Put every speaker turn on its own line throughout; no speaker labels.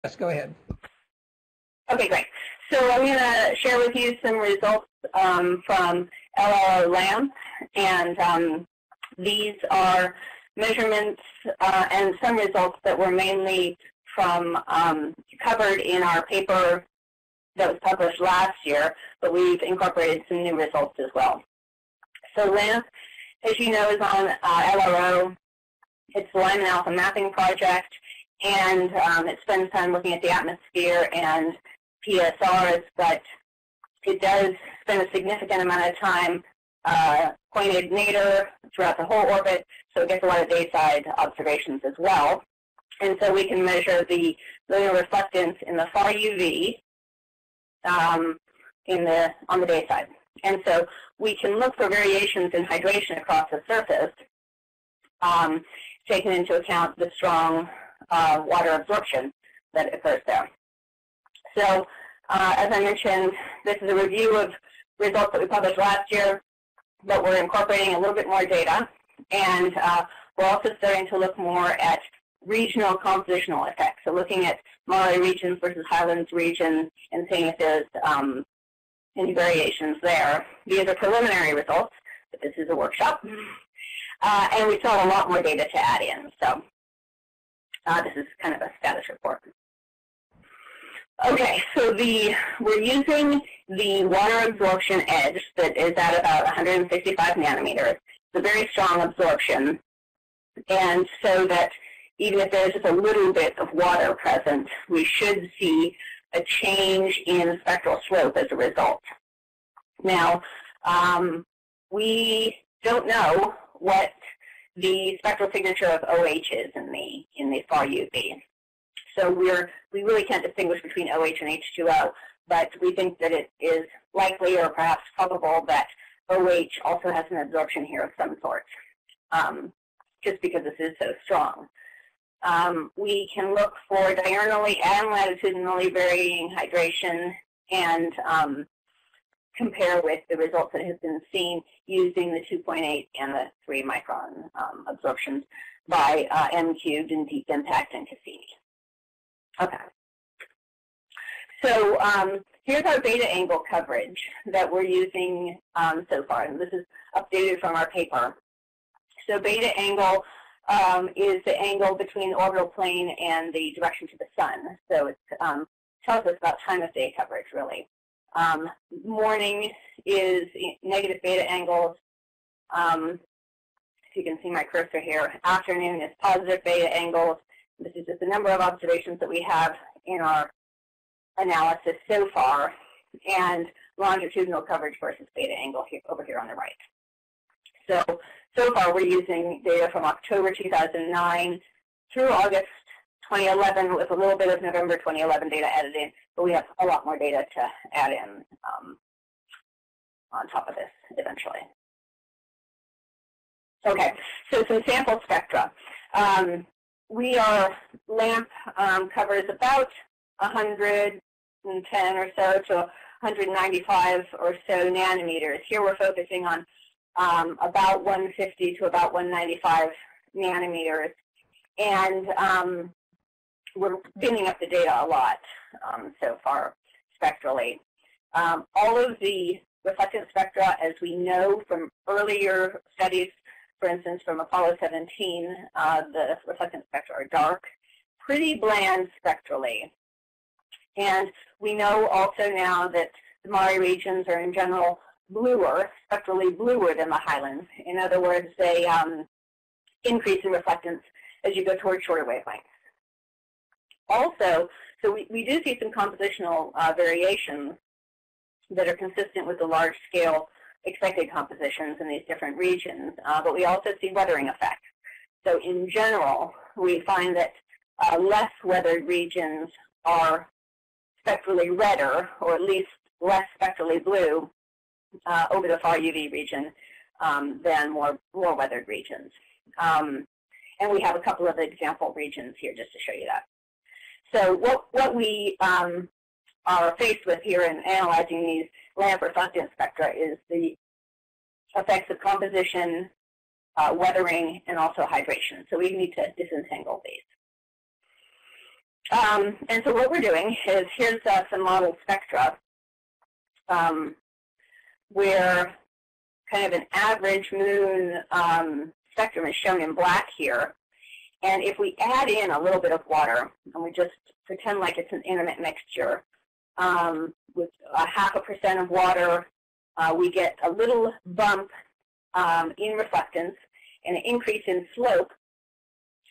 Yes, go ahead.
Okay, great. So I'm going to share with you some results from LLO lamps, and these are measurements and some results that were mainly from covered in our paper that was published last year, but we've incorporated some new results as well. So LAMP, as you know, is on LRO. It's the Lyman Alpha Mapping Project, and it spends time looking at the atmosphere and PSRs, but it does spend a significant amount of time pointed nadir throughout the whole orbit, so it gets a lot of dayside observations as well. And so we can measure the lunar reflectance in the far UV on the dayside. And so we can look for variations in hydration across the surface, taking into account the strong water absorption that occurs there. So as I mentioned, this is a review of results that we published last year, but we're incorporating a little bit more data. And we're also starting to look more at regional compositional effects. So looking at Mare regions versus Highlands regions and seeing if there's any variations there. These are preliminary results, but this is a workshop. And we still have a lot more data to add in. So this is kind of a status report. Okay, so we're using the water absorption edge that is at about 165 nanometers. It's a very strong absorption. And so that even if there's just a little bit of water present, we should see a change in spectral slope as a result. Now, we don't know what the spectral signature of OH is in the far UV. So we really can't distinguish between OH and H2O, but we think that it is likely or perhaps probable that OH also has an absorption here of some sort, just because this is so strong. We can look for diurnally and latitudinally varying hydration and compare with the results that have been seen using the 2.8 and the 3 micron absorptions by M cubed and Deep Impact and Cassini. Okay. So here's our beta angle coverage that we're using so far, and this is updated from our paper. So beta angle is the angle between the orbital plane and the direction to the sun. So it tells us about time of day coverage, really. Morning is negative beta angles. If you can see my cursor here. Afternoon is positive beta angles. This is just the number of observations that we have in our analysis so far, and longitudinal coverage versus beta angle over here on the right. So far we're using data from October 2009 through August 2011 with a little bit of November 2011 data added in, but we have a lot more data to add in on top of this eventually. Okay, so some sample spectra. LAMP covers about 110 or so to 195 or so nanometers. Here we're focusing on about 150 to about 195 nanometers. And we're binning up the data a lot so far spectrally. All of the reflectance spectra, as we know from earlier studies, for instance, from Apollo 17, the reflectance spectra are dark, pretty bland spectrally. And we know also now that the Mare regions are in general bluer, spectrally bluer than the Highlands. In other words, they increase in reflectance as you go toward shorter wavelengths. Also, so we do see some compositional variations that are consistent with the large-scale expected compositions in these different regions, but we also see weathering effects. So in general, we find that less weathered regions are spectrally redder, or at least less spectrally blue over the far UV region than more weathered regions. And we have a couple of example regions here just to show you that. So what we are faced with here in analyzing these LAMP reflectance spectra is the effects of composition, weathering, and also hydration. So we need to disentangle these. And so what we're doing is, here's some model spectra where kind of an average moon spectrum is shown in black here. And if we add in a little bit of water, and we just pretend like it's an intimate mixture, with 0.5% of water, we get a little bump in reflectance and an increase in slope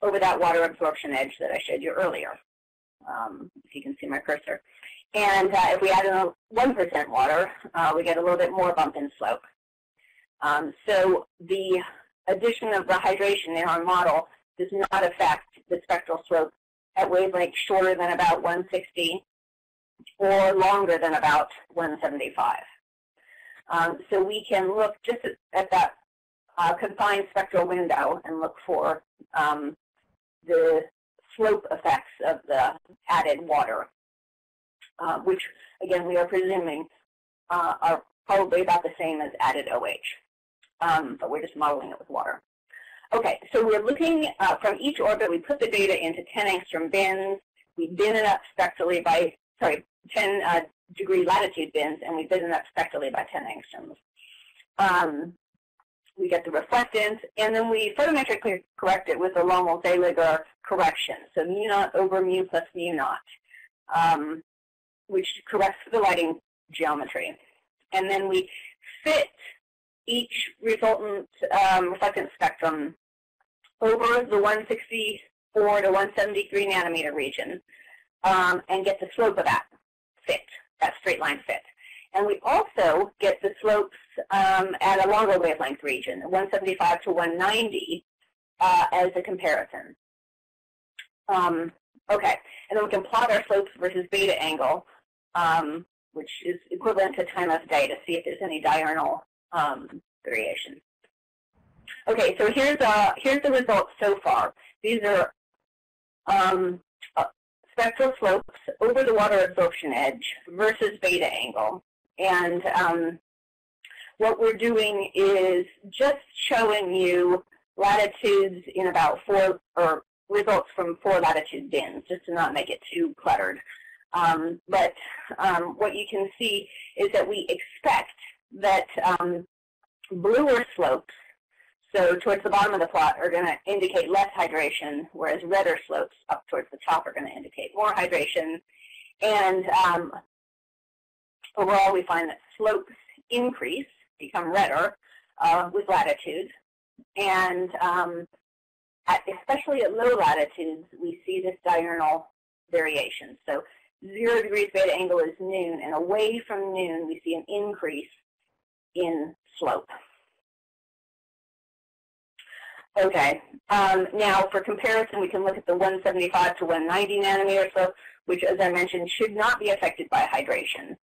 over that water absorption edge that I showed you earlier, if you can see my cursor. And if we add in a 1% water, we get a little bit more bump in slope. So the addition of the hydration in our model does not affect the spectral slope at wavelengths shorter than about 160 or longer than about 175. So we can look just at that confined spectral window and look for the slope effects of the added water, which, again, we are presuming are probably about the same as added OH, but we're just modeling it with water. Okay, so we're looking from each orbit. We put the data into 10 angstrom bins. We bin it up spectrally by, 10 degree latitude bins, and we bin it up spectrally by 10 angstroms. We get the reflectance, and then we photometrically correct it with the Lommel-Zeliger correction, so mu naught over mu plus mu naught, which corrects the lighting geometry. And then we fit each resultant reflectance spectrum over the 164 to 173 nanometer region and get the slope of that fit, that straight line fit. And we also get the slopes at a longer wavelength region, 175 to 190, as a comparison. Okay, and then we can plot our slopes versus beta angle, which is equivalent to time of day, to see if there's any diurnal variation. Okay, so here's the results so far. These are spectral slopes over the water absorption edge versus beta angle. And what we're doing is just showing you latitudes in about 4, or results from 4 latitude bins, just to not make it too cluttered. But what you can see is that we expect that bluer slopes, so towards the bottom of the plot, are going to indicate less hydration, whereas redder slopes up towards the top are going to indicate more hydration. And overall, we find that slopes increase, become redder with latitude. And especially at low latitudes, we see this diurnal variation. So 0 degrees beta angle is noon, and away from noon, we see an increase in slope. Okay, now for comparison, we can look at the 175 to 190 nanometer slope, which, as I mentioned, should not be affected by hydration.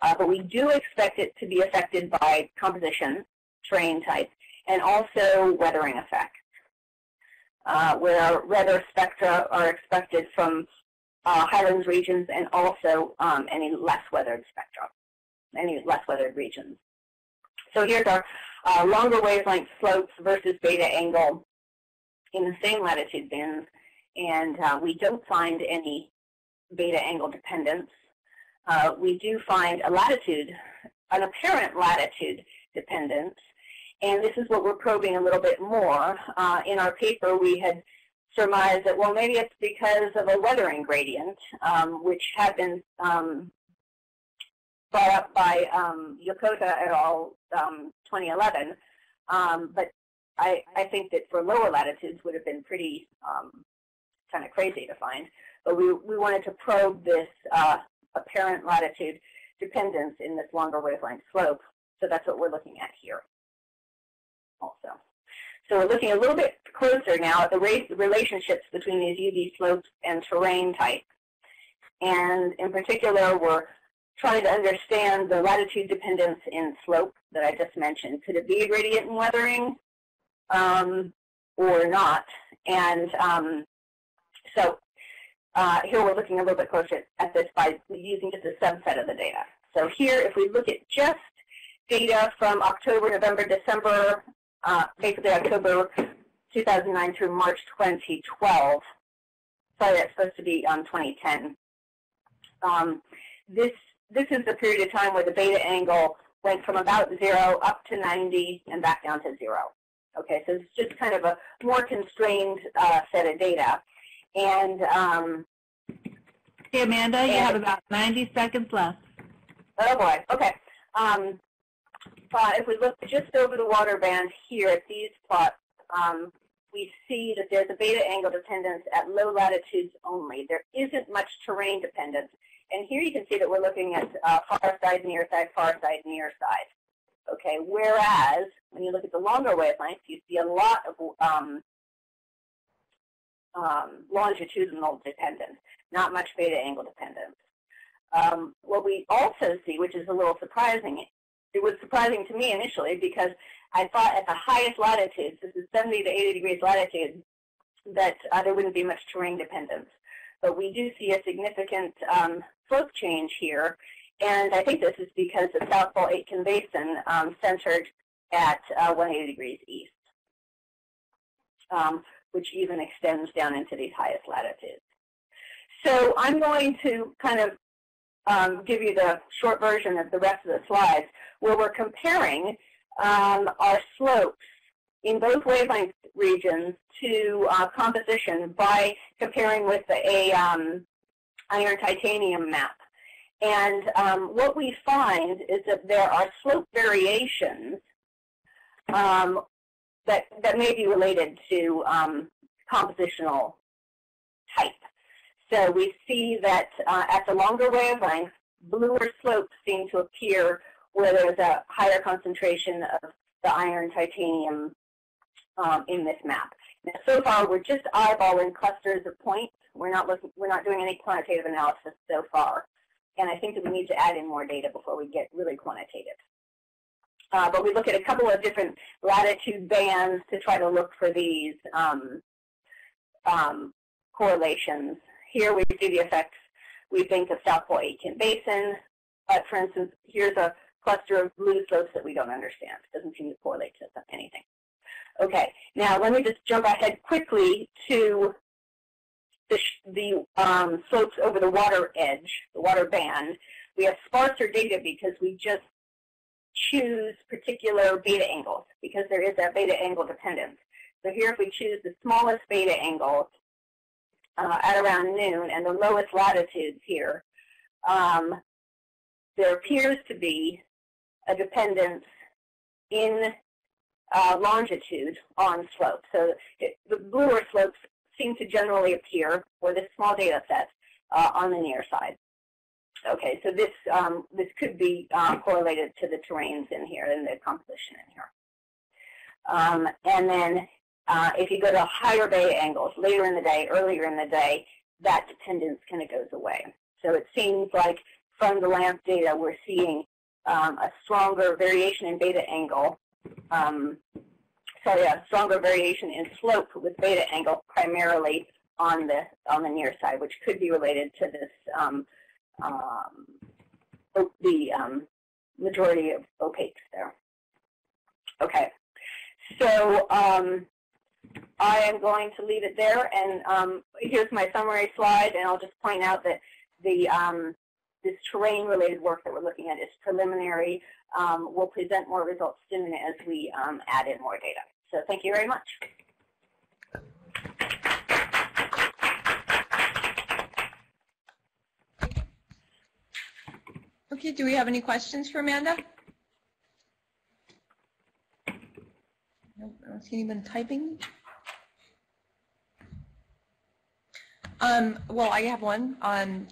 But we do expect it to be affected by composition, terrain type, and also weathering effects, where redder spectra are expected from highlands regions and also any less weathered spectra, any less weathered regions. So here's our longer wavelength slopes versus beta angle in the same latitude bins, and we don't find any beta angle dependence. We do find a latitude, an apparent latitude dependence, and this is what we're probing a little bit more. In our paper, we had surmised that, well, maybe it's because of a weathering gradient, which had been brought up by Yokota et al. 2011, but I think that for lower latitudes would have been pretty kind of crazy to find. But we wanted to probe this apparent latitude dependence in this longer wavelength slope, so that's what we're looking at here also. So we're looking a little bit closer now at the relationships between these UV slopes and terrain type. And in particular, we're trying to understand the latitude dependence in slope that I just mentioned. Could it be a gradient in weathering or not? And so here we're looking a little bit closer at this by using just a subset of the data. So here, if we look at just data from October, November, December, basically October 2009 through March 2012, sorry, that's supposed to be 2010. This is the period of time where the beta angle went from about 0 up to 90 and back down to 0. Okay, so it's just kind of a more constrained set of data. And
hey, Amanda, you have about 90 seconds left.
Oh boy. Okay. If we look just over the water band here at these plots, we see that there's a beta angle dependence at low latitudes only. There isn't much terrain dependence. And here you can see that we're looking at far side, near side, far side, near side. Okay, whereas when you look at the longer wavelengths, you see a lot of longitudinal dependence, not much beta angle dependence. What we also see, which is a little surprising, it was surprising to me initially because I thought at the highest latitudes, this is 70 to 80 degrees latitude, that there wouldn't be much terrain dependence. But we do see a significant slope change here, and I think this is because the South Pole Aitken Basin centered at 180 degrees east, which even extends down into these highest latitudes. So I'm going to kind of give you the short version of the rest of the slides, where we're comparing our slopes in both wavelength regions to composition by comparing with a iron titanium map. And what we find is that there are slope variations that may be related to compositional type. So we see that at the longer wavelength, bluer slopes seem to appear where there's a higher concentration of the iron titanium in this map. Now, so far, we're just eyeballing clusters of points. We're not doing any quantitative analysis so far, and I think that we need to add in more data before we get really quantitative. But we look at a couple of different latitude bands to try to look for these correlations. Here we see the effects, we think, of South Pole Aitken Basin. But for instance, here's a cluster of blue slopes that we don't understand. It doesn't seem to correlate to anything. Okay, now let me just jump ahead quickly to the slopes over the water edge, the water band. We have sparser data because we just choose particular beta angles because there is that beta angle dependence. So here if we choose the smallest beta angle at around noon and the lowest latitudes here, there appears to be a dependence in longitude on slope. So the bluer slopes seem to generally appear for this small data set on the near side. Okay, so this could be correlated to the terrains in here and the composition in here. And then if you go to higher beta angles later in the day, earlier in the day, that dependence kind of goes away. So it seems like from the LAMP data we're seeing a stronger variation in beta angle. A stronger variation in slope with beta angle primarily on the near side, which could be related to this the majority of opaques there. Okay, so I am going to leave it there, and here's my summary slide, and I'll just point out that the this terrain-related work that we're looking at is preliminary. We'll present more results soon as we add in more data. So thank you very much.
Okay, do we have any questions for Amanda? Nope, I don't see anyone typing. Well, I have one.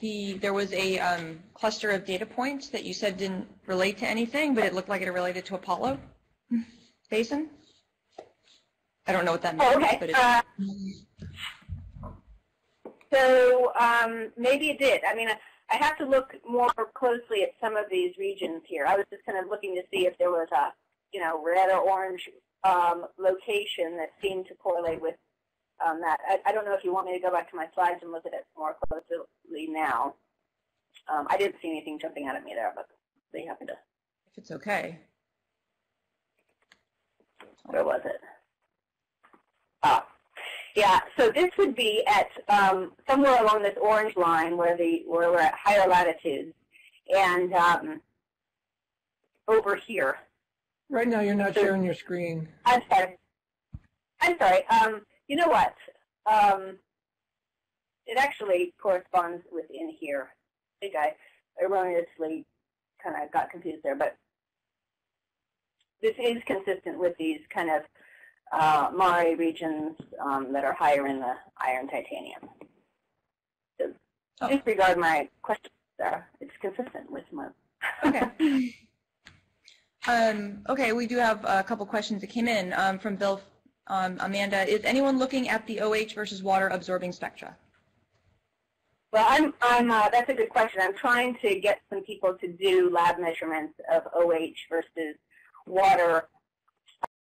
There was a cluster of data points that you said didn't relate to anything, but it looked like it related to Apollo Basin. I don't know what that means.
Oh, okay.
But
maybe it did. I mean, I have to look more closely at some of these regions here. I was just kind of looking to see if there was a, red or orange location that seemed to correlate with that. I don't know if you want me to go back to my slides and look at it more closely now. I didn't see anything jumping out at me there, but they happened to.
If it's okay.
Where was it? Yeah, so this would be at somewhere along this orange line where we're at higher latitudes, and over here.
Right now, you're not sharing your screen.
I'm sorry. You know what? It actually corresponds within here. I think I erroneously kind of got confused there, but this is consistent with these kind of Mare regions that are higher in the iron titanium. So disregard my question there. It's consistent with my.
Okay. Okay, we do have a couple questions that came in from Bill. Amanda, is anyone looking at the OH versus water absorbing spectra?
Well, that's a good question. I'm trying to get some people to do lab measurements of OH versus water